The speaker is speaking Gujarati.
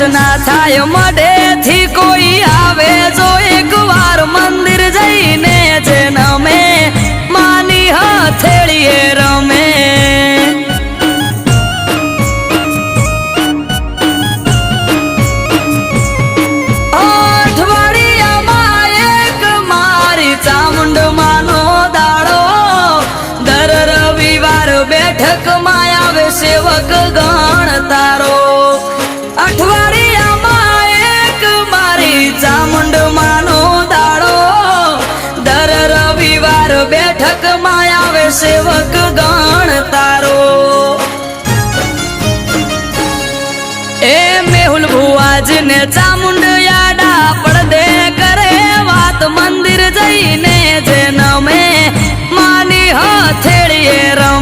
દર્શના થાય મઢે થી કોઈ આવે જો એક વાર મંદિર જઈને જે નમે માની હથેળીએ રમે અઠવાડિયામાં એક મારી ચામુંડ માનો દાડો દર રવિવાર બેઠકમાં આવે સેવક ગણ તારો અઠવાડિયામાં એક મારી ચામુંડ માનો દાડો દર રવિવાર બેઠકમાં આવે સેવક ગણ તારો એ મેહુલ ભુવાજને ચામુંડ યાડા પડદે કરે વાત મંદિર જઈને જે નમે માની હથેળીએ રમ